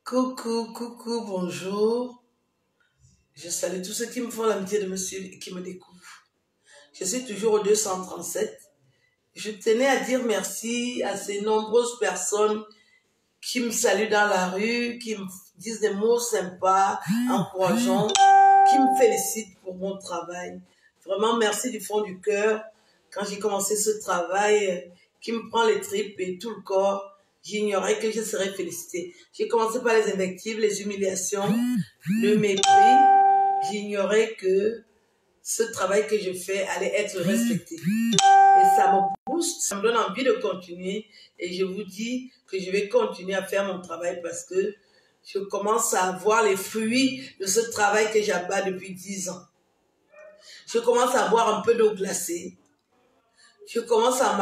Coucou, coucou, bonjour. Je salue tous ceux qui me font l'amitié de me suivre et qui me découvrent. Je suis toujours au 237. Je tenais à dire merci à ces nombreuses personnes qui me saluent dans la rue, qui me disent des mots sympas, encourageants, qui me félicitent pour mon travail. Vraiment, merci du fond du cœur. Quand j'ai commencé ce travail qui me prend les tripes et tout le corps, j'ignorais que je serais félicitée. J'ai commencé par les invectives, les humiliations, le mépris. J'ignorais que ce travail que je fais allait être respecté. Et ça me booste, ça me donne envie de continuer. Et je vous dis que je vais continuer à faire mon travail parce que je commence à voir les fruits de ce travail que j'abats depuis 10 ans. Je commence à boire un peu d'eau glacée. Je commence à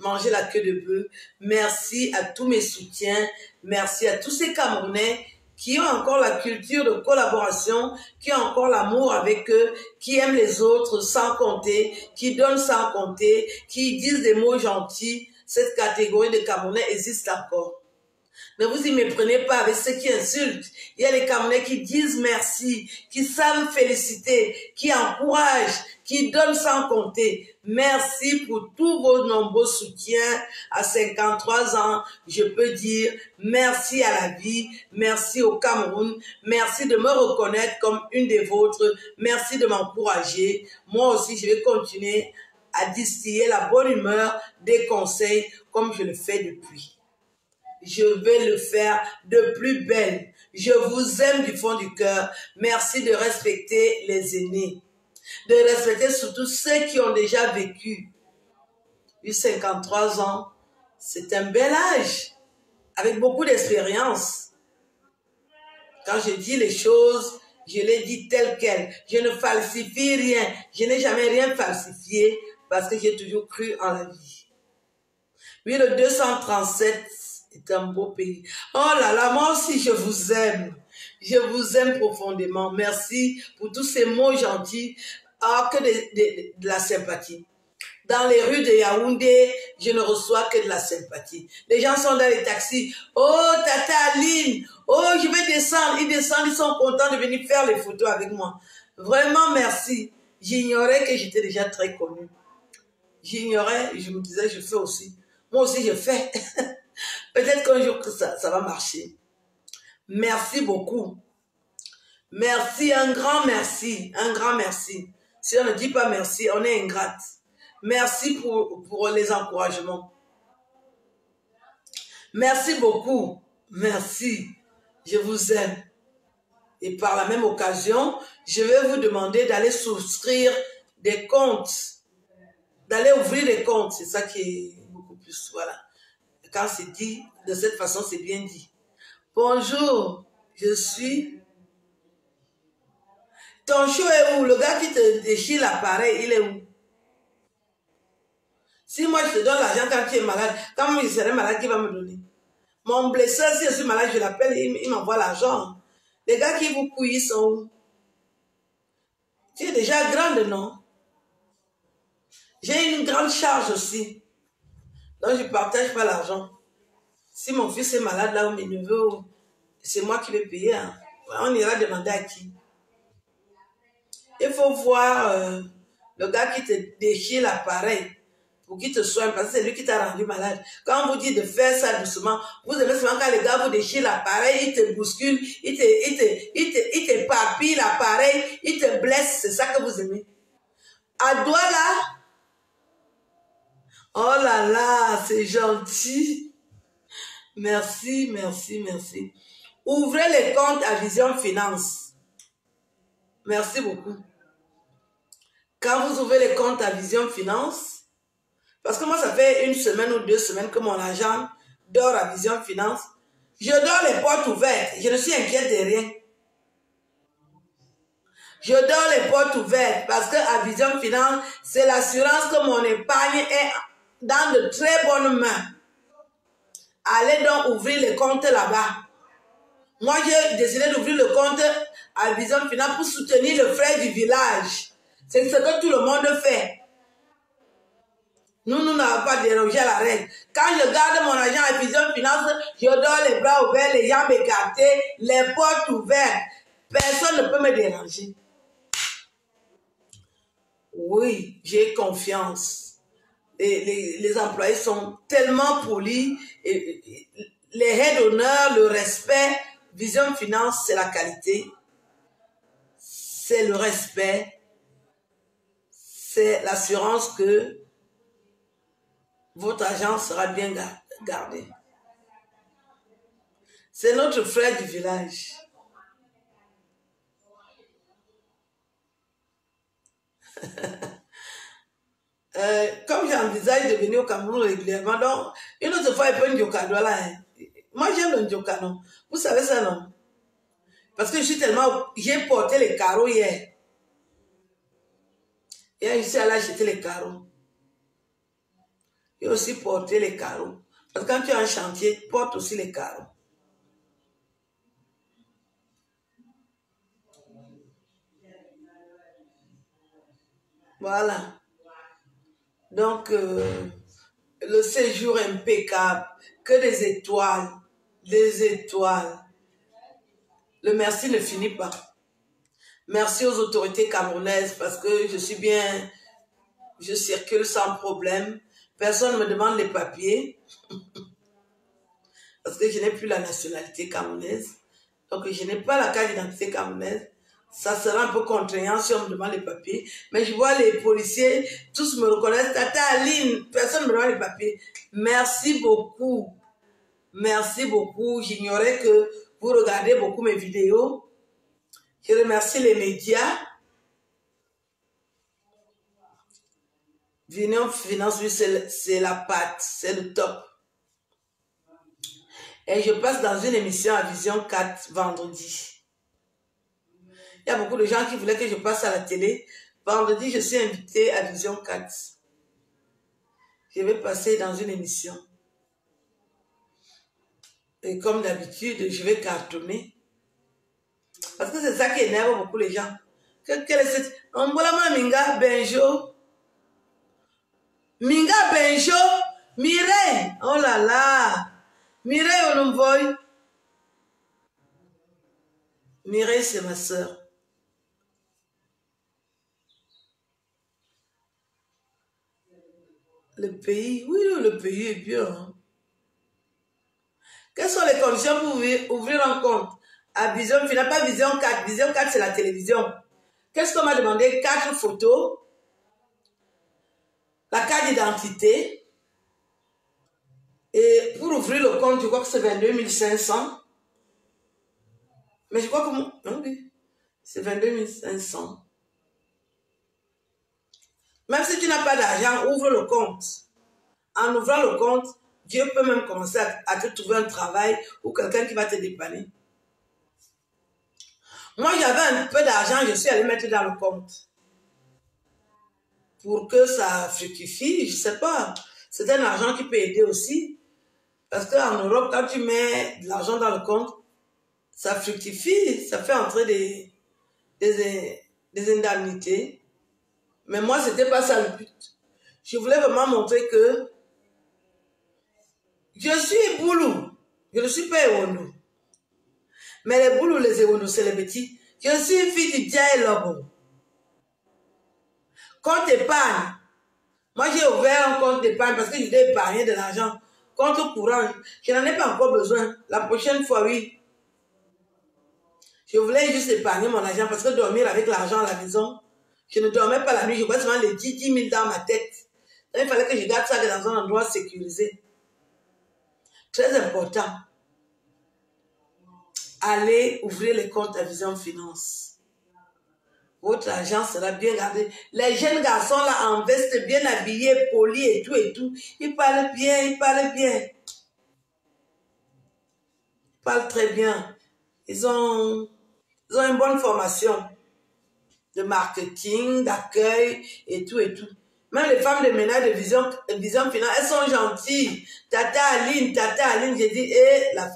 manger la queue de bœuf. Merci à tous mes soutiens. Merci à tous ces Camerounais qui ont encore la culture de collaboration, qui ont encore l'amour avec eux, qui aiment les autres sans compter, qui donnent sans compter, qui disent des mots gentils. Cette catégorie de Camerounais existe encore. Ne vous y méprenez pas avec ceux qui insultent. Il y a les Camerounais qui disent merci, qui savent féliciter, qui encouragent, qui donnent sans compter. Merci pour tous vos nombreux soutiens. À 53 ans, je peux dire merci à la vie, merci au Cameroun, merci de me reconnaître comme une des vôtres, merci de m'encourager. Moi aussi, je vais continuer à distiller la bonne humeur des conseils comme je le fais depuis. Je vais le faire de plus belle. Je vous aime du fond du cœur. Merci de respecter les aînés. De respecter surtout ceux qui ont déjà vécu. 53 ans, c'est un bel âge, avec beaucoup d'expérience. Quand je dis les choses, je les dis telles quelles. Je ne falsifie rien. Je n'ai jamais rien falsifié parce que j'ai toujours cru en la vie. Oui, le 237... c'est un beau pays. Oh là là, moi aussi je vous aime. Je vous aime profondément. Merci pour tous ces mots gentils. Ah, que de la sympathie. Dans les rues de Yaoundé, je ne reçois que de la sympathie. Les gens sont dans les taxis. Oh, Tata Aline. Oh, je vais descendre. Ils descendent, ils sont contents de venir faire les photos avec moi. Vraiment, merci. J'ignorais que j'étais déjà très connue. J'ignorais, je me disais, je fais aussi. Moi aussi, je fais. Peut-être qu'un jour que ça va marcher. Merci beaucoup. Merci, un grand merci. Un grand merci. Si on ne dit pas merci, on est ingrate. Merci pour les encouragements. Merci beaucoup. Merci. Je vous aime. Et par la même occasion, je vais vous demander d'aller souscrire des comptes. D'aller ouvrir des comptes. C'est ça qui est beaucoup plus, voilà. Quand c'est dit de cette façon, c'est bien dit. Bonjour, je suis... Ton chou est où? Le gars qui te déchire l'appareil, il est où? Si moi je te donne l'argent quand tu es malade, quand moi je serai malade, qui va me donner? Mon blesseur, si je suis malade, je l'appelle, il m'envoie l'argent. Les gars qui vous couillent, ils sont où? Tu es déjà grande, non? J'ai une grande charge aussi. Donc je ne partage pas l'argent. Si mon fils est malade là, ou mes neveux, c'est moi qui vais payer. Hein. On ira demander à qui? Il faut voir le gars qui te déchire l'appareil pour qu'il te soigne, parce que c'est lui qui t'a rendu malade. Quand on vous dit de faire ça doucement, vous aimez seulement quand les gars vous déchirent l'appareil, ils te bousculent, ils t'éparpillent l'appareil, ils te blessent, c'est ça que vous aimez. À Douala, oh là là, c'est gentil. Merci, merci, merci. Ouvrez les comptes à Vision Finance. Merci beaucoup. Quand vous ouvrez les comptes à Vision Finance, parce que moi, ça fait 1 semaine ou 2 semaines que mon agent dort à Vision Finance, je dors les portes ouvertes. Je ne suis inquiète de rien. Je dors les portes ouvertes parce qu'à Vision Finance, c'est l'assurance que mon épargne est dans de très bonnes mains. Allez donc ouvrir les comptes là-bas. Moi, j'ai décidé d'ouvrir le compte à Vision Finance pour soutenir le frère du village. C'est ce que tout le monde fait. Nous n'avons pas dérogé à la règle. Quand je garde mon argent à Vision Finance, je dors les bras ouverts, les jambes écartées, les portes ouvertes. Personne ne peut me déranger. Oui, j'ai confiance. Les employés sont tellement polis. Les aides d'honneur, le respect. Vision Finance, c'est la qualité. C'est le respect. C'est l'assurance que votre argent sera bien gardé. C'est notre frère du village. Comme j'envisage de venir au Cameroun régulièrement, donc une autre fois, il peut une Ndioka là. Moi, j'aime le Ndioka, non? Vous savez ça, non? Parce que je suis tellement... J'ai porté les carreaux hier. Hier, je suis allée acheter les carreaux. J'ai aussi porté les carreaux. Parce que quand tu es en chantier, porte aussi les carreaux. Voilà. Donc, le séjour impeccable, que des étoiles, des étoiles. Le merci ne finit pas. Merci aux autorités camerounaises parce que je suis bien, je circule sans problème. Personne ne me demande les papiers parce que je n'ai plus la nationalité camerounaise. Donc, je n'ai pas la carte d'identité camerounaise. Ça sera un peu contraignant si on me demande les papiers. Mais je vois les policiers, tous me reconnaissent. Tata Aline, personne ne me demande les papiers. Merci beaucoup. Merci beaucoup. J'ignorais que vous regardez beaucoup mes vidéos. Je remercie les médias. Vision Finance, oui, c'est la patte, c'est le top. Et je passe dans une émission à Vision 4 vendredi. Il y a beaucoup de gens qui voulaient que je passe à la télé. Vendredi, je suis invitée à Vision 4. Je vais passer dans une émission. Et comme d'habitude, je vais cartonner. Parce que c'est ça qui énerve beaucoup les gens. Quelle est cette... Mbolama Minga Benjo. Minga Benjo. Mireille. Oh là là. Mireille Olumboy. Mireille, c'est ma soeur. Le pays, oui, le pays est bien. Hein. Quelles sont les conditions pour ouvrir un compte à Vision Finance? Pas Vision 4. Vision 4, c'est la télévision. Qu'est-ce qu'on m'a demandé? 4 photos, la carte d'identité. Et pour ouvrir le compte, je crois que c'est 22 500. Mais je crois que... Non, oui, c'est 22 500. Même si tu n'as pas d'argent, ouvre le compte. En ouvrant le compte, Dieu peut même commencer à te trouver un travail ou quelqu'un qui va te dépanner. Moi, j'avais un peu d'argent, je suis allée mettre dans le compte. Pour que ça fructifie, je ne sais pas. C'est un argent qui peut aider aussi. Parce qu'en Europe, quand tu mets de l'argent dans le compte, ça fructifie, ça fait entrer des indemnités. Mais moi, ce n'était pas ça le but. Je voulais vraiment montrer que je suis boulou. Je ne suis pas Ewondo. Mais les boulous, les Ewondo, c'est les petits. Je suis une fille du Dia et Lobo. Compte épargne. Moi, j'ai ouvert un compte d'épargne parce que je dois épargner de l'argent. Compte courant, je n'en ai pas encore besoin. La prochaine fois, oui. Je voulais juste épargner mon argent parce que dormir avec l'argent à la maison, je ne dormais pas la nuit. Je vois seulement les 10 000 dans ma tête. Donc, il fallait que je garde ça dans un endroit sécurisé. Très important. Allez ouvrir les comptes à Vision Finance. Votre argent sera bien gardé. Les jeunes garçons là en veste, bien habillés, polis et tout. Ils parlent bien, ils parlent bien. Ils parlent très bien. Ils ont une bonne formation de marketing, d'accueil et tout. Même les femmes de ménage de Vision Finance, elles sont gentilles. Tata Aline, j'ai dit, la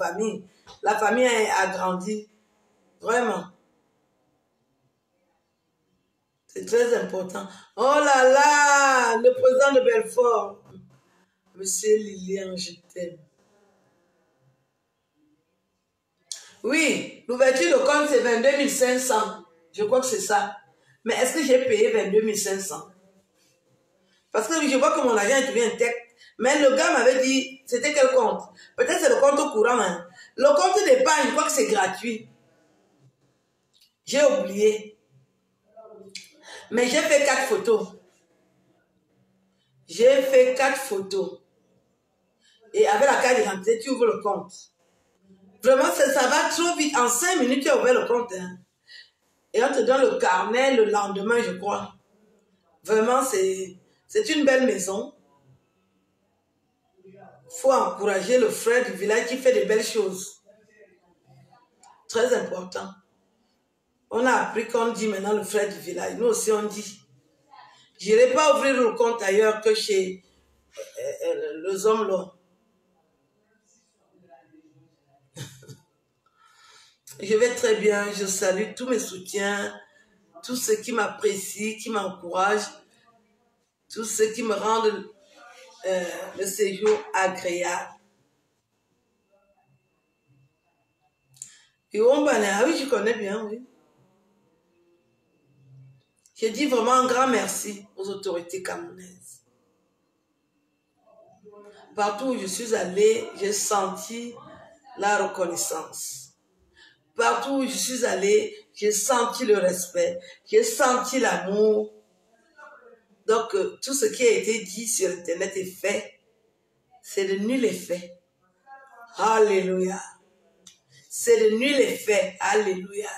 famille a grandi. Vraiment. C'est très important. Oh là là, le président de Belfort. Monsieur Lilian, je t'aime. Oui, l'ouverture de compte, c'est 22 500. Je crois que c'est ça. Mais est-ce que j'ai payé 22 500? Parce que je vois que mon argent est trouvé intact. Mais le gars m'avait dit, c'était quel compte? Peut-être c'est le compte courant. Hein. Le compte d'épargne, je crois que c'est gratuit. J'ai oublié. Mais j'ai fait 4 photos. J'ai fait 4 photos. Et avec la carte d'identité, tu ouvres le compte. Vraiment, ça va trop vite. En 5 minutes, tu as ouvert le compte. Hein. Et on te donne le carnet le lendemain, je crois. Vraiment, c'est une belle maison. Il faut encourager le frère du village qui fait de belles choses. Très important. On a appris qu'on dit maintenant le frère du village. Nous aussi, on dit. Je n'irai pas ouvrir le compte ailleurs que chez les hommes là. Je vais très bien. Je salue tous mes soutiens, tous ceux qui m'apprécient, qui m'encouragent, tous ceux qui me rendent le séjour agréable. Et ah oui, je connais bien, oui. Je dis vraiment un grand merci aux autorités camerounaises. Partout où je suis allée, j'ai senti la reconnaissance. Partout où je suis allée, j'ai senti le respect, j'ai senti l'amour. Donc, tout ce qui a été dit sur Internet est fait. C'est de nul effet. Alléluia. C'est de nul effet. Alléluia.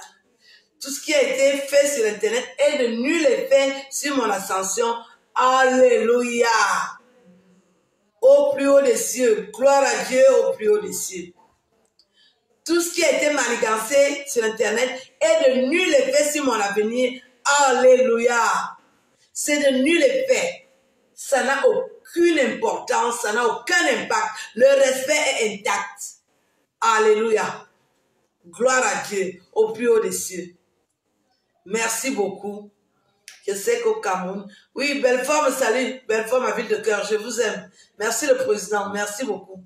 Tout ce qui a été fait sur Internet est de nul effet sur mon ascension. Alléluia. Au plus haut des cieux. Gloire à Dieu au plus haut des cieux. Tout ce qui a été manigancé sur Internet est de nul effet sur mon avenir. Alléluia. C'est de nul effet. Ça n'a aucune importance, ça n'a aucun impact. Le respect est intact. Alléluia. Gloire à Dieu au plus haut des cieux. Merci beaucoup. Je sais qu'au Cameroun, oui, Belfort me salue. Belfort, ma ville de cœur, je vous aime. Merci le président, merci beaucoup.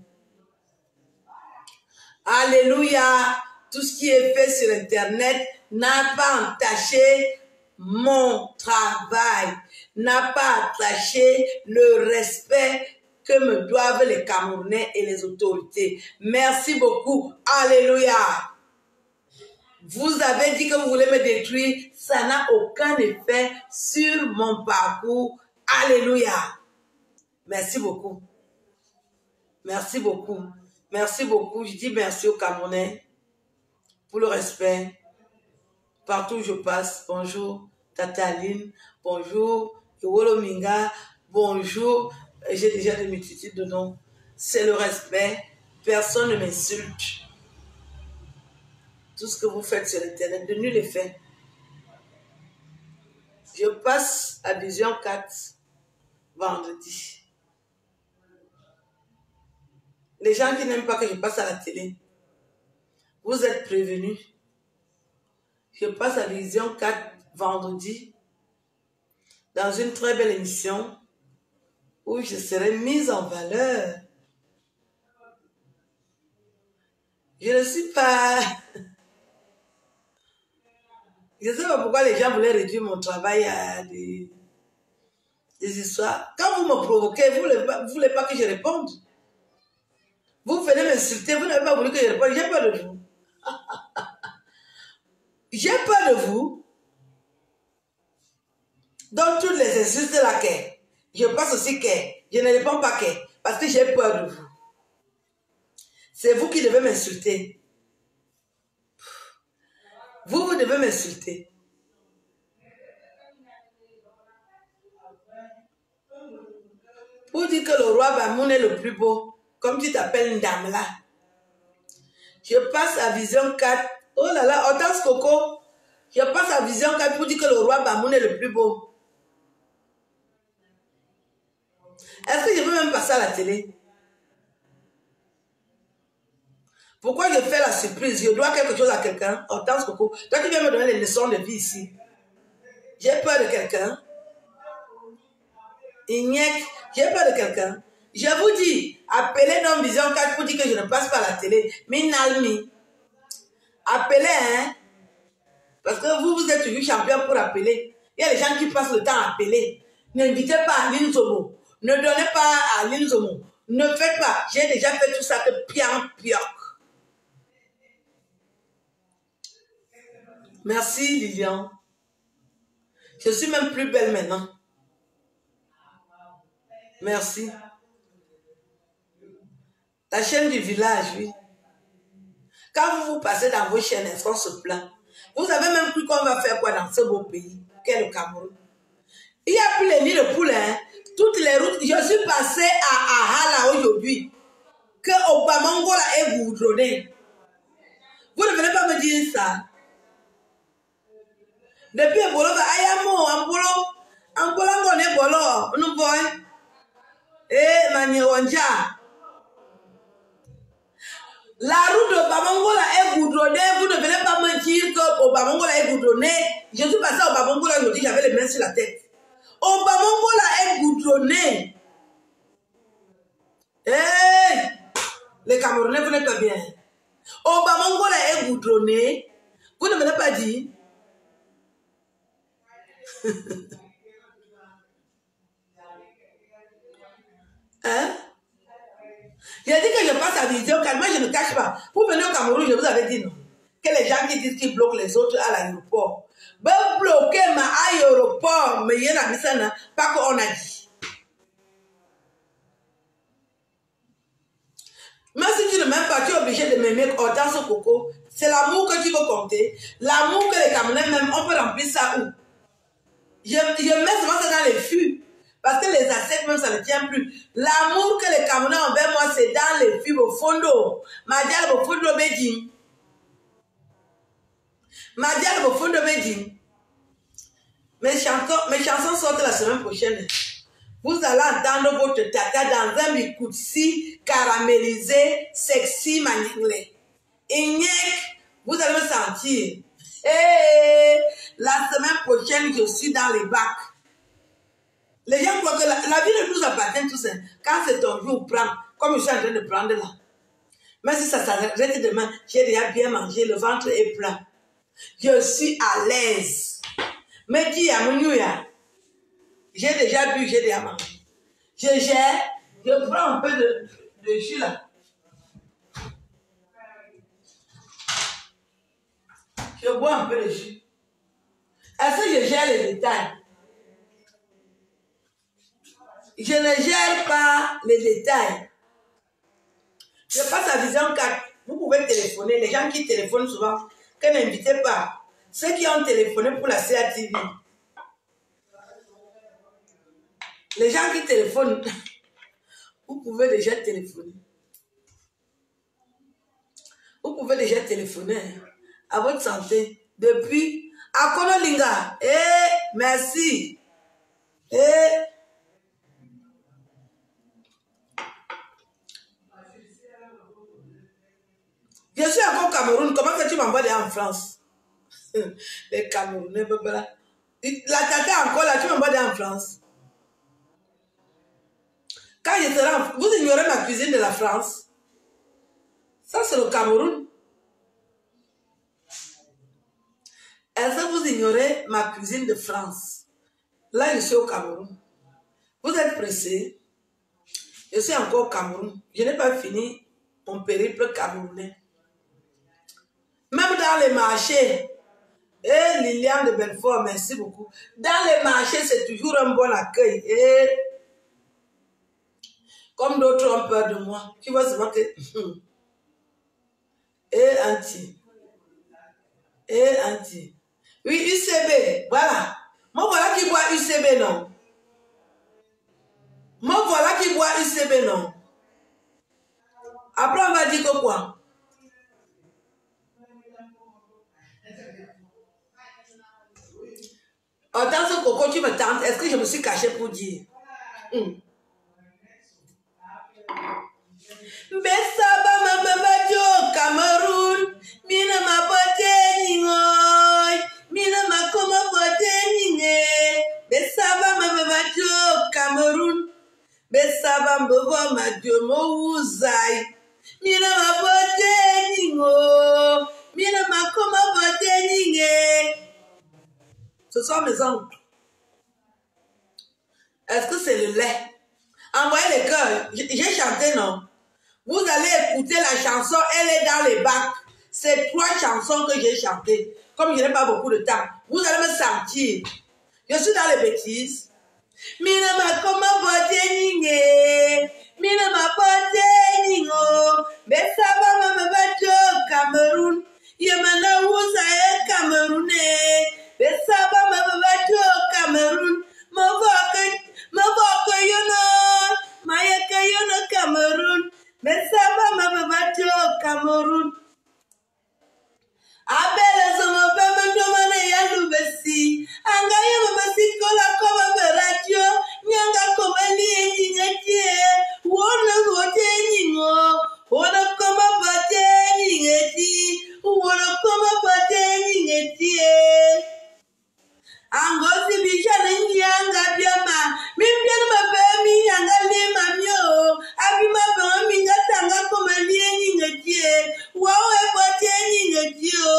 Alléluia. Tout ce qui est fait sur Internet n'a pas entaché mon travail, n'a pas entaché le respect que me doivent les Camerounais et les autorités. Merci beaucoup. Alléluia. Vous avez dit que vous voulez me détruire. Ça n'a aucun effet sur mon parcours. Alléluia. Merci beaucoup. Merci beaucoup. Merci beaucoup. Je dis merci aux Camerounais pour le respect. Partout où je passe, bonjour Tata Aline, bonjour Iwolo Minga, bonjour, j'ai déjà des multitudes de noms. C'est le respect, personne ne m'insulte. Tout ce que vous faites sur Internet, de nul effet. Je passe à Vision 4 vendredi. Les gens qui n'aiment pas que je passe à la télé, vous êtes prévenus. Je passe à Vision 4 vendredi dans une très belle émission où je serai mise en valeur. Je ne suis pas... Je ne sais pas pourquoi les gens voulaient réduire mon travail à des histoires. Quand vous me provoquez, vous ne voulez pas que je réponde. Vous venez m'insulter, vous n'avez pas voulu que je réponde. J'ai peur de vous. J'ai peur de vous. Donc toutes les insultes là que je passe aussi que je ne réponds pas que parce que j'ai peur de vous. C'est vous qui devez m'insulter. Vous devez m'insulter. Pour dire que le roi Bamoun est le plus beau, comme tu t'appelles Ndamla. Je passe à Vision 4. Oh là là, Hortense Coco. Je passe à Vision 4 pour dire que le roi Bamoun est le plus beau. Est-ce que je peux même passer à la télé? Pourquoi je fais la surprise? Je dois quelque chose à quelqu'un. Hortense Coco. Toi qui viens me donner les leçons de vie ici. J'ai peur de quelqu'un. J'ai peur de quelqu'un. Je vous dis, appelez dans Vision 4 pour dire que je ne passe pas à la télé. Minalmi. Appelez, hein. Parce que vous êtes toujours champion pour appeler. Il y a des gens qui passent le temps à appeler. N'invitez pas Aline Zomo. Ne donnez pas à Aline Zomo. Ne faites pas. J'ai déjà fait tout ça que pian. Merci Lilian. Je suis même plus belle maintenant. Merci. La chaîne du village, oui. Quand vous passez dans vos chaînes, est-ce qu'on se plaint? Vous avez même cru qu'on va faire quoi dans ce beau pays qu'est le Cameroun? Il n'y a plus les nids de poules, hein. Toutes les routes. Je suis passée à Ahala aujourd'hui. Que Obamangola est goudronné. Vous ne venez pas me dire ça. Depuis Ebolo, Ayamo, Ambolo, on est Bolo, nous voyons. Eh, Manironja. La route de Obamangola est goudronnée. Vous ne venez pas me dire que Obamangola est goudronné. Je suis passée à Obamangola aujourd'hui, j'avais les mains sur la tête. Obamangola est goudronné. Hey, les Camerounais, vous n'êtes pas bien. Obamangola est goudronné. Vous ne venez pas dire. Hein? J'ai dit que je passe à Vision 4, moi je ne cache pas. Pour venir au Cameroun, je vous avais dit non. Que les gens qui disent qu'ils bloquent les autres à l'aéroport. Ben bloquer ma aéroport, mais il y a la pas qu'on a dit. Même si tu ne m'aimes pas, tu es obligé de m'aimer autant ce coco. C'est l'amour que tu veux compter. L'amour que les Camerounais m'aiment, on peut remplir ça où? Je mets souvent ça dans les fûts. Parce que les assiettes, même, ça ne tient plus. L'amour que les Camerounais ont envers moi, c'est dans les fûts, au fond d'eau. Madial, au fond de Beijing. Madial, au fond de Beijing. Mes chansons sortent la semaine prochaine. Vous allez entendre votre tata dans un mikoutsi caramélisé, sexy, maniglé. Ignek, vous allez me sentir. Et la semaine prochaine, je suis dans les bacs. Les gens croient que la vie ne nous appartient tous. Quand c'est ton jour, prends. Comme je suis en train de prendre là. Mais si ça s'arrête demain, j'ai déjà bien mangé, le ventre est plein. Je suis à l'aise. Mais dis à mon j'ai déjà bu, j'ai déjà mangé. Je prends un peu de jus là. Je bois un peu de jus. Est-ce que je gère les détails? Je ne gère pas les détails. Je passe à Vision 4. Vous pouvez téléphoner. Les gens qui téléphonent souvent, que n'invitez pas. Ceux qui ont téléphoné pour la CATV. Les gens qui téléphonent, vous pouvez déjà téléphoner. Vous pouvez déjà téléphoner à votre santé. Depuis Akonolinga. Merci. Je suis encore au Cameroun. Comment que tu m'envoies en France? Les Camerounais, la tata encore là, tu m'envoies en France. Quand je serai vous ignorez ma cuisine de la France. Ça, c'est le Cameroun. Est-ce que vous ignorez ma cuisine de France? Là, je suis au Cameroun. Vous êtes pressé. Je suis encore au Cameroun. Je n'ai pas fini mon périple camerounais. Même dans les marchés. Liliane de Belfort, merci beaucoup. Dans les marchés, c'est toujours un bon accueil. Comme d'autres ont peur de moi. Tu vois souvent que... Anti. Anti. Oui, UCB. Voilà. Moi, voilà qui boit UCB, non. Moi, voilà qui boit UCB, non. Après, on va dire que quoi? Dans ce coco, tu me tentes. Est-ce que je me suis cachée pour dire? Besaba mababajo Cameroun, mina mabote ningoy, mina makoma bote ninge. saba mbovo madiomo uzai. Mina mabote ningo. Mina makoma bote ninge. Ce sont mes oncles. Est-ce que c'est le lait? Envoyez les cœurs. J'ai chanté, non? Vous allez écouter la chanson, elle est dans les bacs. C'est 3 chansons que j'ai chantées. Comme je n'ai pas beaucoup de temps, vous allez me sentir. Je suis dans les bêtises. Mina makoma bote ninge. Mina mabote ningo. Besaba mama bato Cameroun. Yemana wuza e Cameroun. Besaba mama bato Cameroun. Mavoka yono. Mayaka yono Cameroun. Besaba mama bato Cameroun. Abele zomo bama domane yandu besi. Anga yema masikola koma beratio. Nyanga komali nyingetie. Wona wote nyingo. Wona koma bate nyingeti. Wona koma bate nyingetie. Angosi bishane nyanga biama. Mimpiana mabemi nyanga lima myo. Abima bami ngatanga komali nyingetie. Wawe bate nyingetio.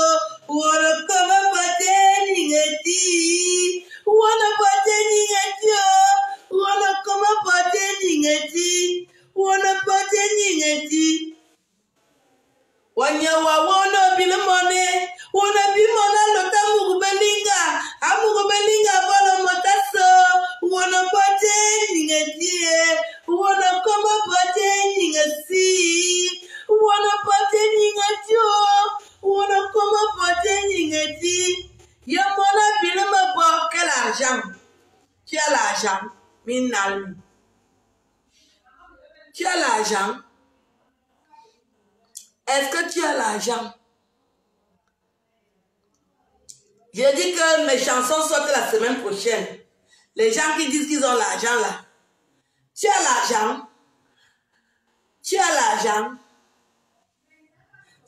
Wona koma bate nyingeti. Wona bate nyingetio. Wona koma bate nyingeti. Wona bate nyingeti. Wanya wawono bilemone. Wona bimona lota mugubelinga. Amugubelinga bolo motaso. Wona bate nyingetie. Wona koma bate nyingesi. Wona bate nyingetio. Wona koma bate nyingeti. Yamona bilema bo. Quel argent? Tu as l'argent. Minalmi. Tu as l'argent. Est-ce que tu as l'argent? J'ai dit que mes chansons sortent la semaine prochaine. Les gens qui disent qu'ils ont l'argent là. Tu as l'argent? Tu as l'argent?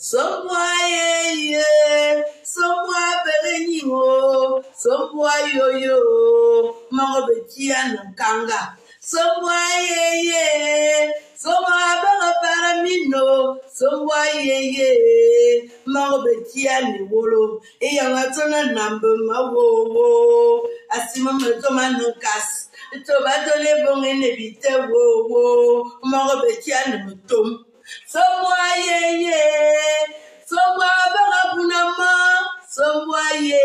Somboye, somboye berenimo, somboye yo, morobetia nkanga. Somboye, somboye bereparamino, somboye, morobetia niwolo. Et yangatona nambe mawo, asima metoma nkas. Toba dole bonge nebite wo, morobetia nemutom. Somboye, somboye berabunama, somboye,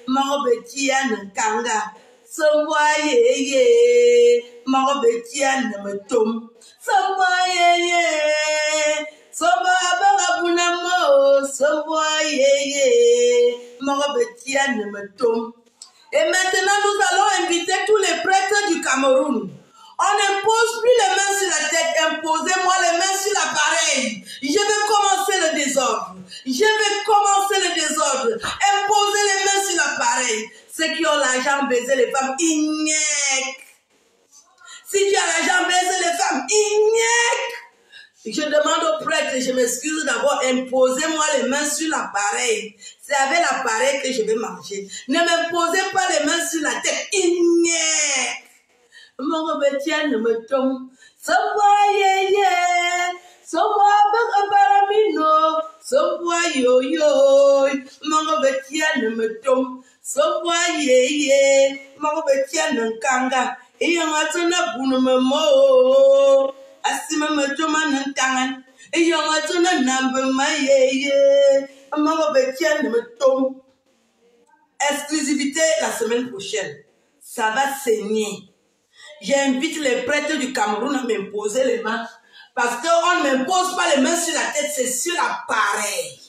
morobetia nkanga. Somboye, morobetia nemutom. Somboye, somboye berabunama, somboye, morobetia nemutom. Et maintenant, nous allons inviter tous les prêtres du Cameroun. On n'impose plus les mains sur la tête. Imposez-moi les mains sur l'appareil. Je vais commencer le désordre. Je vais commencer le désordre. Imposez les mains sur l'appareil. Ceux qui ont l'argent, baiser les femmes. Ignac. Si tu as l'argent, baiser les femmes. Ignac. Je demande aux prêtres, je m'excuse d'abord, imposez-moi les mains sur l'appareil. C'est avec l'appareil que je vais manger. Ne m'imposez pas les mains sur la tête. Ignac. Mon rebetien ne me tombe. Somboye, somboye baramino, somboye yo, mon rebetien ne me tombe. Somboye, mon rebetien ne kanga. Et on a ton aboune me mo. Asima me toma nantangan. Et on a ton nambe maye. Mon rebetien ne me tombe. Exclusivité la semaine prochaine. Ça va saigner. J'invite les prêtres du Cameroun à m'imposer les mains. Parce qu'on ne m'impose pas les mains sur la tête, c'est sur l'appareil.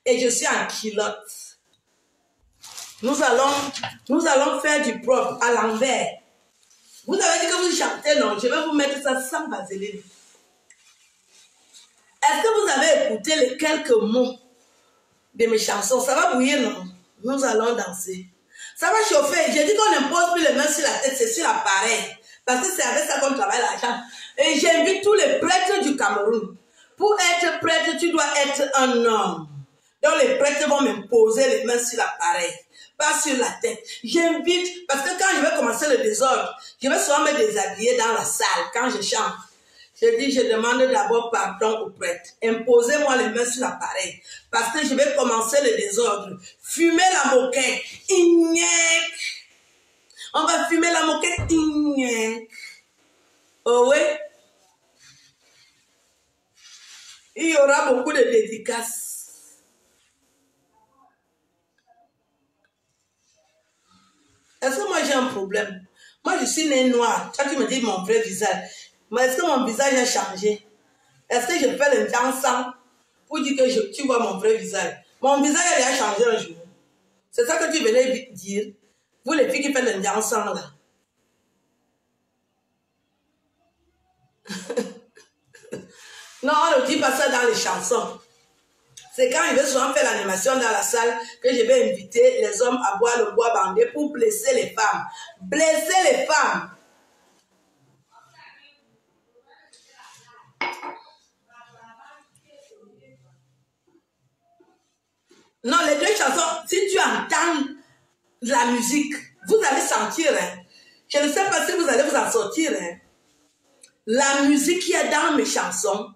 Et je suis en culotte. Nous allons faire du propre à l'envers. Vous avez dit que vous chantez, non? Je vais vous mettre ça sans vaseline. Est-ce que vous avez écouté les quelques mots de mes chansons? Ça va bouillir, non? Nous allons danser. Ça va chauffer. J'ai dit qu'on n'impose plus les mains sur la tête, c'est sur l'appareil. Parce que c'est avec ça qu'on travaille l'argent. Et j'invite tous les prêtres du Cameroun. Pour être prêtre, tu dois être un homme. Donc les prêtres vont m'imposer les mains sur l'appareil. pas sur la tête. J'invite, parce que quand je vais commencer le désordre, je vais souvent me déshabiller dans la salle quand je chante. Je dis, je demande d'abord pardon au prêtre. Imposez-moi les mains sur l'appareil. Parce que je vais commencer le désordre. Fumer la moquette. Ignac. On va fumer la moquette. Ignac. Oh oui. Il y aura beaucoup de dédicaces. Est-ce que moi j'ai un problème? Moi je suis née noire. Toi tu me dis mon vrai visage. Mais est-ce que mon visage a changé? Est-ce que je fais le dansant pour dire que tu vois mon vrai visage? Mon visage a changé un jour. C'est ça que tu venais dire. Vous les filles qui faites le dansant là. Non, on ne dit pas ça dans les chansons. C'est quand je vais souvent faire l'animation dans la salle que je vais inviter les hommes à boire le bois bandé pour blesser les femmes. Blesser les femmes. Non, les deux chansons, si tu entends la musique, vous allez sentir. Hein. Je ne sais pas si vous allez vous en sortir. Hein. La musique qu'il y a dans mes chansons,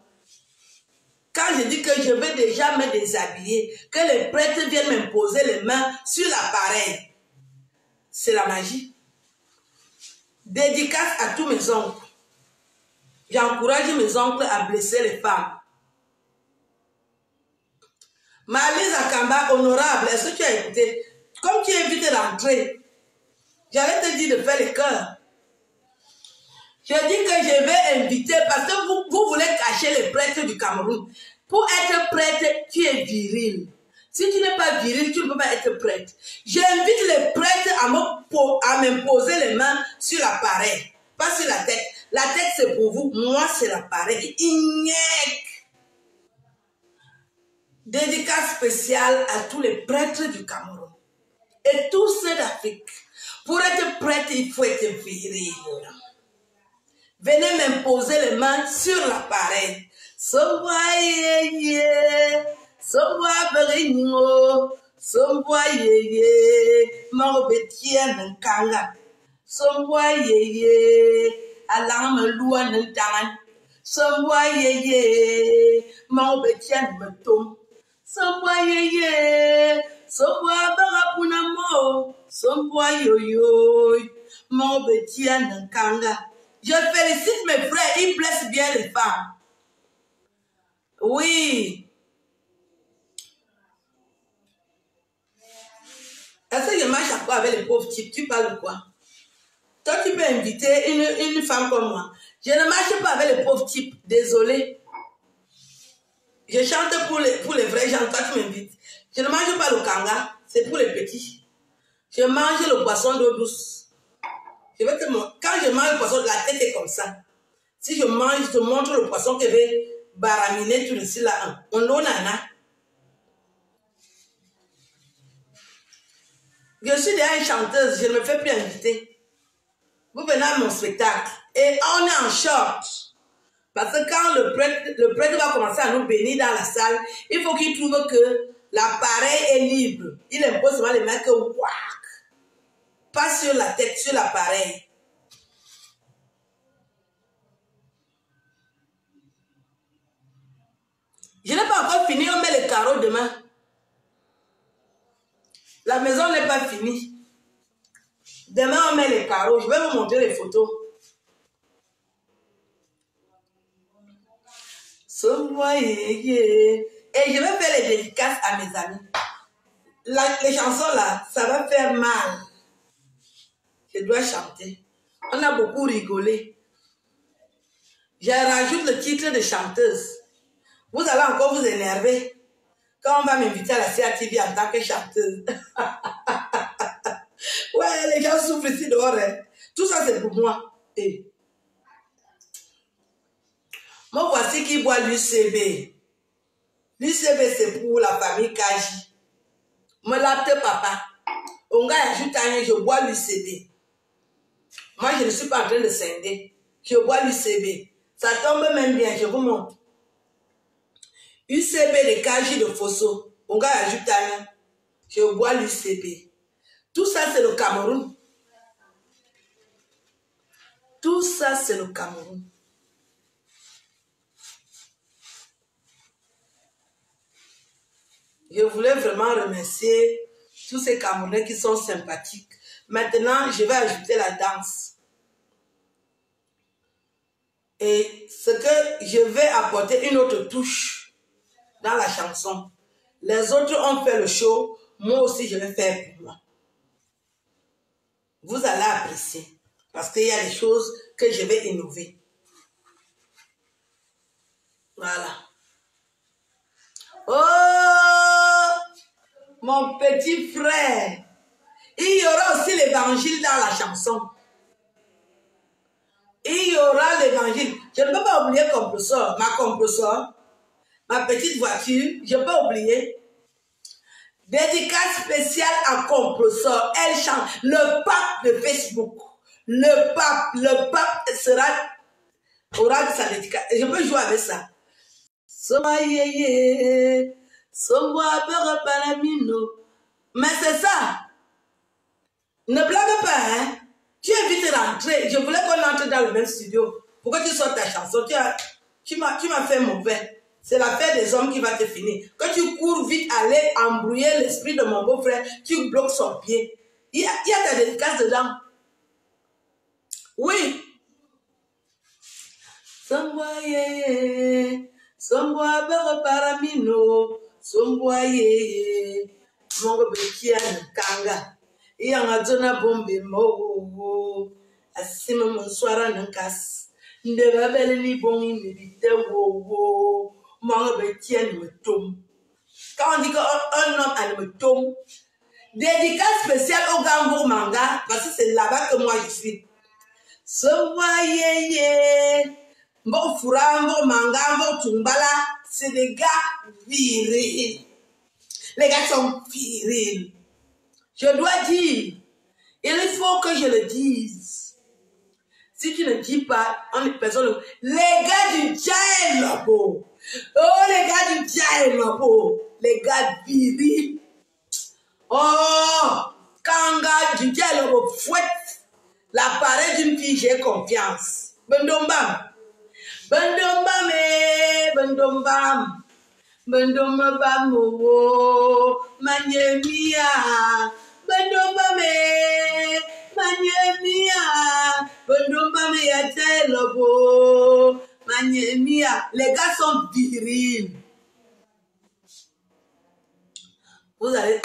quand je dis que je vais déjà me déshabiller, que les prêtres viennent m'imposer les mains sur l'appareil, c'est la magie. Dédicace à tous mes oncles. J'encourage mes oncles à blesser les femmes. Marlise Akamba, honorable, est-ce que tu as écouté? Comme tu es invité d'entrer, j'allais te dire de faire le cœur. Je dis que je vais inviter, parce que vous voulez cacher les prêtres du Cameroun. Pour être prêtre, tu es viril. Si tu n'es pas viril, tu ne peux pas être prêtre. J'invite les prêtres à m'imposer les mains sur l'appareil, pas sur la tête. La tête, c'est pour vous. Moi, c'est l'appareil. Ignac. Dédicace spéciale à tous les prêtres du Cameroun. Et tous ceux d'Afrique. Pour être prêtre, il faut être viril. Venez m'imposer les mains sur l'appareil. Soboyeye, soboaberigno, soboyeye, marobetia nkanga. Soboyeye, alarme loua ntangan. Soboyeye, marobetia nmetom. Soboyeye, soboaberapunamo, soboyoyo, marobetia nkanga. Je félicite mes frères, ils blessent bien les femmes. Oui. Est-ce que je marche à quoi avec les pauvres types? Tu parles de quoi? Toi, tu peux inviter une femme comme moi. Je ne marche pas avec les pauvres types. Désolé. Je chante pour les vrais gens. Toi, tu m'invites. Je ne mange pas le kanga. C'est pour les petits. Je mange le poisson d'eau douce. Quand je mange le poisson, la tête est comme ça. Si je mange, je te montre le poisson que je vais baraminer tout ici là. On en a. Je suis déjà une chanteuse, je ne me fais plus inviter. Vous venez à mon spectacle et on est en short. Parce que quand le prêtre va commencer à nous bénir dans la salle, il faut qu'il trouve que l'appareil est libre. Il impose seulement les mains que wouac. Pas sur la tête, sur l'appareil. Je n'ai pas encore fini, on met les carreaux demain. La maison n'est pas finie. Demain, on met les carreaux. Je vais vous montrer les photos. Et je vais faire les dédicaces à mes amis. Les chansons là, ça va faire mal. Je dois chanter. On a beaucoup rigolé. Je rajoute le titre de chanteuse. Vous allez encore vous énerver quand on va m'inviter à la CATV en tant que chanteuse. Ouais, les gens souffrent ici dehors. Hein. Tout ça, c'est pour moi. Et moi, voici qui boit l'UCB. L'UCB, c'est pour la famille Kaji. Me lapte papa. On va ajouter un, je bois l'UCB. Moi, je ne suis pas en train de scinder. Je bois l'UCB. Ça tombe même bien, je vous montre. UCB de Kaji de Fosso. On va ajouter un, je bois l'UCB. Tout ça, c'est le Cameroun. Tout ça, c'est le Cameroun. Je voulais vraiment remercier tous ces Camerounais qui sont sympathiques. Maintenant, je vais ajouter la danse. Et ce que je vais apporter une autre touche dans la chanson. Les autres ont fait le show, moi aussi je vais faire pour moi. Vous allez apprécier parce qu'il y a des choses que je vais innover. Voilà. Oh, mon petit frère, il y aura aussi l'évangile dans la chanson. Il y aura l'évangile. Je ne peux pas oublier ma compresseur, ma petite voiture, je ne peux pas oublier. Dédicace spéciale à compresseur. Elle chante le pape de Facebook. Le pape aura sa dédicace. Je peux jouer avec ça. Mais c'est ça. Ne blague pas, hein. Tu es vite rentré. Je voulais qu'on entre dans le même studio. Pourquoi tu sors ta chanson? Tu m'as fait mauvais. C'est l'affaire des hommes qui va te finir. Quand tu cours vite aller embrouiller l'esprit de mon beau-frère, tu bloques son pied. Il y a ta dédicace dedans. Oui. Somboye, somboye, paramino, somboye, mongo bekia kanga. Iyangazona bombe mo asima monswara nankas ndeba bele ni bongi medite wo mongo betia ni metom. Quand on dit qu'un homme a le metom, dédicace spéciale au Gambour Manga parce que c'est là-bas que moi je suis. Somboye, mbo fura mbo manga mbo tumbala, c'est des gars virils. Les gars sont virils. Je dois dire, il faut que je le dise. Si tu ne dis pas, personne. Les gars du Djaïlobo. Oh, les gars du Djaïlobo. Les gars virils. Oh, quand un gars du Djaïlobo fouette l'appareil d'une fille, j'ai confiance. Bendombam. Bendombam, bendombam. Bendombam, oh, manyemia. Bendombame, manyemia, bendombame yate lobo, manyemia. Les gars sont virils. Vous allez,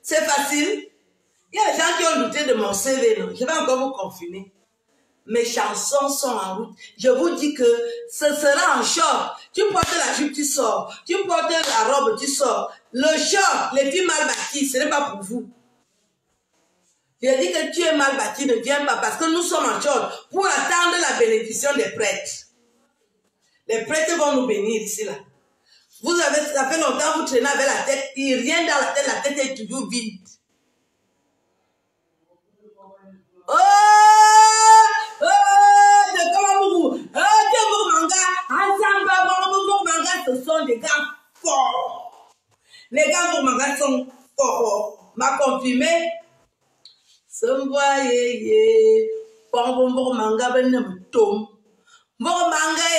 c'est facile. Il y a des gens qui ont douté de mon CV, non? Je vais encore vous confirmer. Mes chansons sont en route. Je vous dis que ce sera en short. Tu portes la jupe, tu sors. Tu portes la robe, tu sors. Le short, les filles mal bâties, ce n'est pas pour vous. Je dis que tu es mal bâti, ne viens pas parce que nous sommes en short pour attendre la bénédiction des prêtres. Les prêtres vont nous bénir ici, là. Ça fait longtemps que vous traînez avec la tête, il n'y a rien dans la tête est toujours vide. Oh, ce sont des gars forts. Les gars pour manga sont forts. M'a confirmé. Somboye, bon manga ben ne me tombe. Bon manga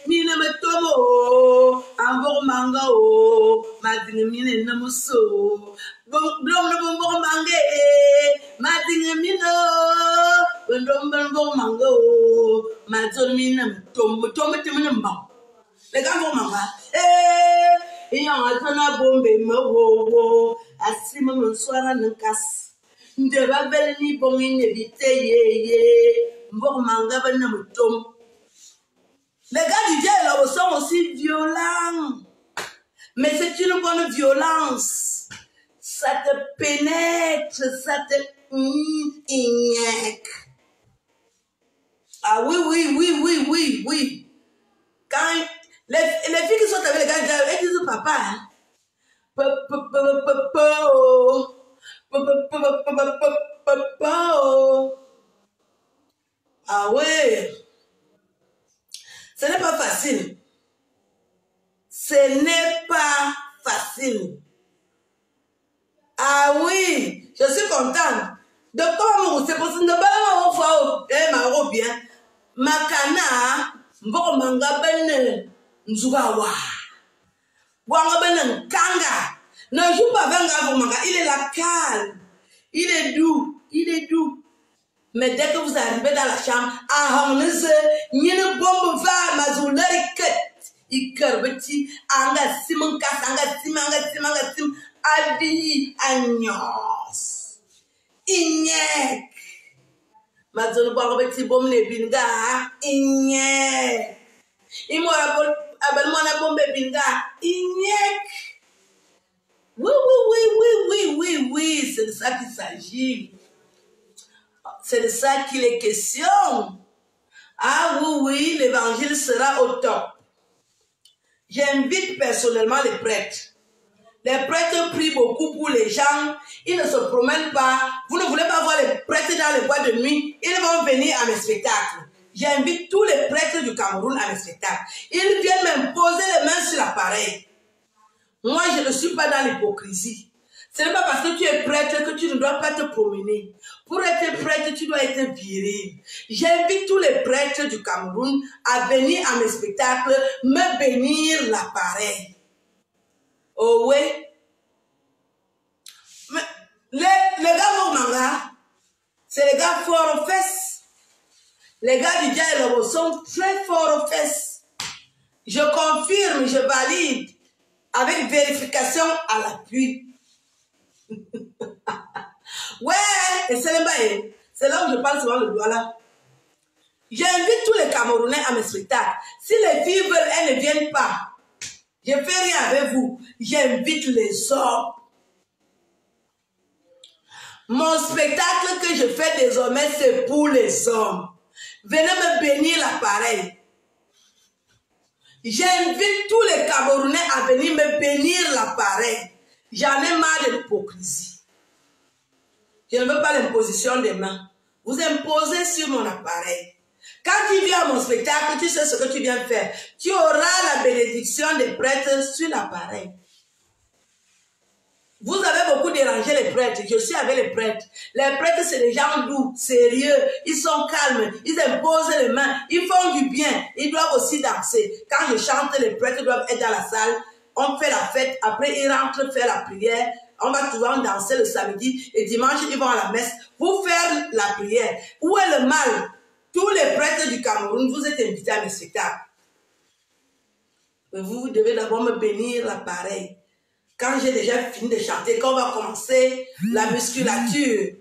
mi ne me tombe. Un bon manga madine mi ne me so. Bon manga madine mi no. Bon manga madine mi ne me tombe. Tombe te me mba. Les gars bon manga. Et y a un bombe me wo. Asima mon soir en casse. Ndeba belle ni bongi nebite ye mbok manga bana mutom. Les gars du Djaïlobo sont aussi violents, mais c'est une bonne violence. Ça te pénètre, ça te ignaque. Ah oui. Quand les filles qui sont avec les gars du Djaïlobo, elles disent papa, hein? Ah ouais, ce n'est pas facile. Ce n'est pas facile. Ah oui, Je suis contente. De comment c'est possible de pas avoir fait ma bien. Makana, mboko manga bene, nzugawa. Wanga bene kanga. Ne joue pas avec un manga, il est la calme. Il est doux, il est doux. Mais dès que vous arrivez dans la chambre, ah, on se, n'y a bombe va, mazoularike. Ikerbeti, anga simon kas, anga sim, adi, agnos. Inyek. Mazon barbeti bom ne binga, inyek. Imora bol, abelmona bombe binga, inyek. Oui, c'est de ça qu'il s'agit. C'est de ça qu'il est question. Ah oui, l'évangile sera au top. J'invite personnellement les prêtres. Les prêtres prient beaucoup pour les gens. Ils ne se promènent pas. Vous ne voulez pas voir les prêtres dans les boîtes de nuit. Ils vont venir à mes spectacles. J'invite tous les prêtres du Cameroun à mes spectacles. Ils viennent m'imposer les mains sur l'appareil. Moi, je ne suis pas dans l'hypocrisie. Ce n'est pas parce que tu es prêtre que tu ne dois pas te promener. Pour être prêtre, tu dois être viril. J'invite tous les prêtres du Cameroun à venir à mes spectacles, me bénir l'appareil. Oh oui. Mais les gars Manga, c'est les gars forts aux fesses. Les gars du dialogue sont très forts aux fesses. Je confirme, je valide, avec vérification à l'appui. Ouais, et c'est là où je parle souvent le doigt là. J'invite tous les Camerounais à mes spectacles. Si les filles veulent, elles ne viennent pas. Je ne fais rien avec vous. J'invite les hommes. Mon spectacle que je fais désormais, c'est pour les hommes. Venez me bénir l'appareil. J'invite tous les Camerounais à venir me bénir l'appareil. J'en ai marre de l'hypocrisie. Je ne veux pas l'imposition des mains. Vous imposez sur mon appareil. Quand tu viens à mon spectacle, tu sais ce que tu viens faire. Tu auras la bénédiction des prêtres sur l'appareil. Vous avez beaucoup dérangé les prêtres. Je suis avec les prêtres. Les prêtres, c'est des gens doux, sérieux. Ils sont calmes. Ils imposent les mains. Ils font du bien. Ils doivent aussi danser. Quand je chante, les prêtres doivent être dans la salle. On fait la fête. Après, ils rentrent faire la prière. On va souvent danser le samedi. Et dimanche, ils vont à la messe pour faire la prière. Où est le mal? Tous les prêtres du Cameroun, vous êtes invités à mes spectacles. Vous devez d'abord me bénir l'appareil. Quand j'ai déjà fini de chanter, quand on va commencer la musculature,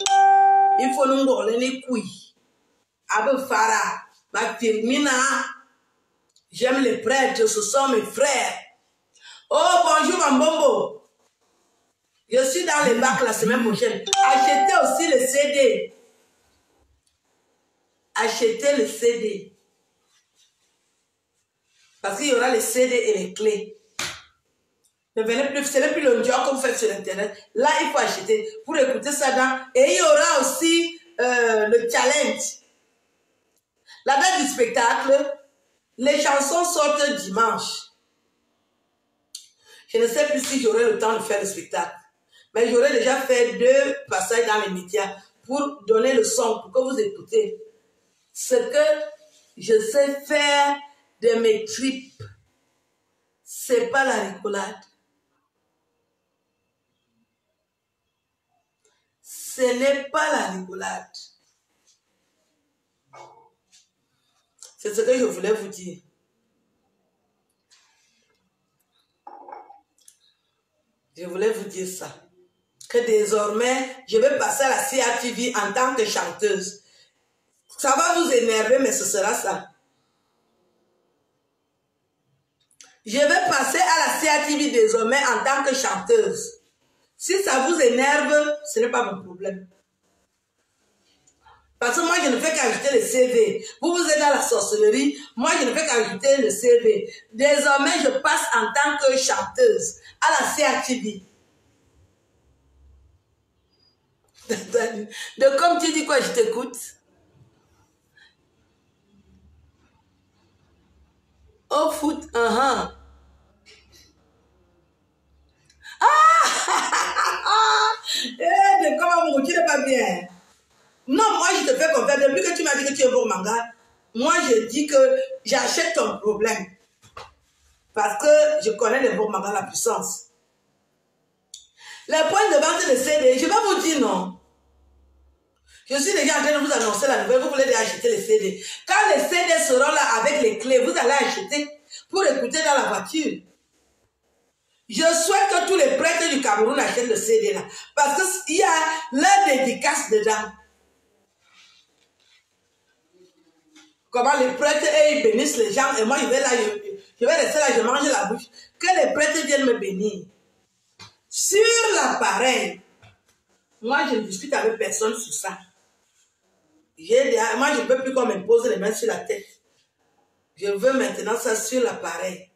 il faut nous donner les couilles. Abe Farah, ma Firmina, j'aime les prêtres, ce sont mes frères. Oh, bonjour Mambombo. Je suis dans les bacs la semaine prochaine. Achetez aussi le CD. Achetez le CD. Parce qu'il y aura les CD et les clés. Ne venez plus, ce n'est plus le job qu'on fait sur Internet. Là, il faut acheter pour écouter ça dans. Et il y aura aussi le challenge. La date du spectacle, les chansons sortent dimanche. Je ne sais plus si j'aurai le temps de faire le spectacle. Mais j'aurais déjà fait 2 passages dans les médias pour donner le son, pour que vous écoutez. Ce que je sais faire de mes tripes, c'est pas la rigolade. Ce n'est pas la rigolade. C'est ce que je voulais vous dire. Je voulais vous dire ça. Que désormais, je vais passer à la CATV en tant que chanteuse. Ça va vous énerver, mais ce sera ça. Je vais passer à la CATV désormais en tant que chanteuse. Si ça vous énerve, ce n'est pas mon problème. Parce que moi, je ne fais qu'ajouter le CV. Vous êtes dans la sorcellerie. Moi, je ne fais qu'ajouter le CV. Désormais, je passe en tant que chanteuse à la CATV. De comme tu dis quoi, je t'écoute. Au foot, de comment Non, moi, je te fais confiance. Depuis que tu m'as dit que tu es bon manga, moi, je dis que j'achète ton problème. Parce que je connais les bons mangas, la puissance. Les points de vente de CD, je vais vous dire non. Je suis déjà en train de vous annoncer la nouvelle, vous voulez déjà acheter les CD. Quand les CD seront là avec les clés, vous allez acheter pour écouter dans la voiture. Je souhaite que tous les prêtres du Cameroun achètent le CD là. Parce qu'il y a leur dédicace dedans. Comment les prêtres, ils bénissent les gens. Et moi, je vais là, je vais rester là, je mange la bouche. Que les prêtres viennent me bénir. Sur l'appareil, moi, je ne discute avec personne sur ça. Moi, je ne veux plus qu'on me pose les mains sur la tête. Je veux maintenant ça sur l'appareil.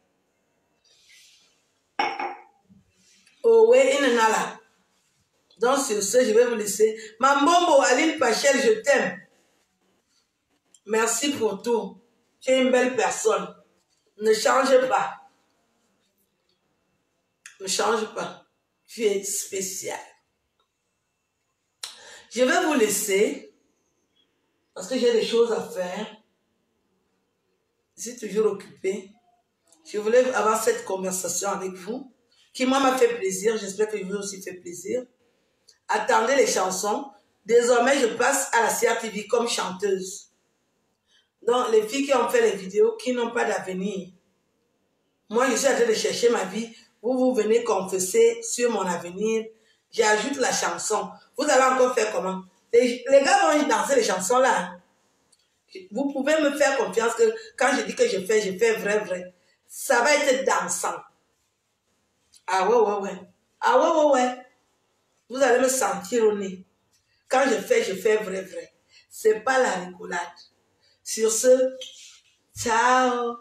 Oh oui, Inenala. Donc, sur ce, je vais vous laisser. Mambombo, Aline Pachel, je t'aime. Merci pour tout. Tu es une belle personne. Ne change pas. Ne change pas. Tu es spécial. Je vais vous laisser parce que j'ai des choses à faire. Je suis toujours occupée. Je voulais avoir cette conversation avec vous qui moi m'a fait plaisir. J'espère que vous aussi fait plaisir. Attendez les chansons. Désormais, je passe à la CRTV comme chanteuse. Donc, les filles qui ont fait les vidéos, qui n'ont pas d'avenir. Moi, je suis en train de chercher ma vie. Vous venez confesser sur mon avenir. J'ajoute la chanson. Vous allez encore faire comment? Les gars vont danser les chansons là. Vous pouvez me faire confiance que quand je dis que je fais vrai. Ça va être dansant. Ah ouais. Ah ouais. Vous allez me sentir au nez. Quand je fais vrai. C'est pas la rigolade. Sur ce, ciao.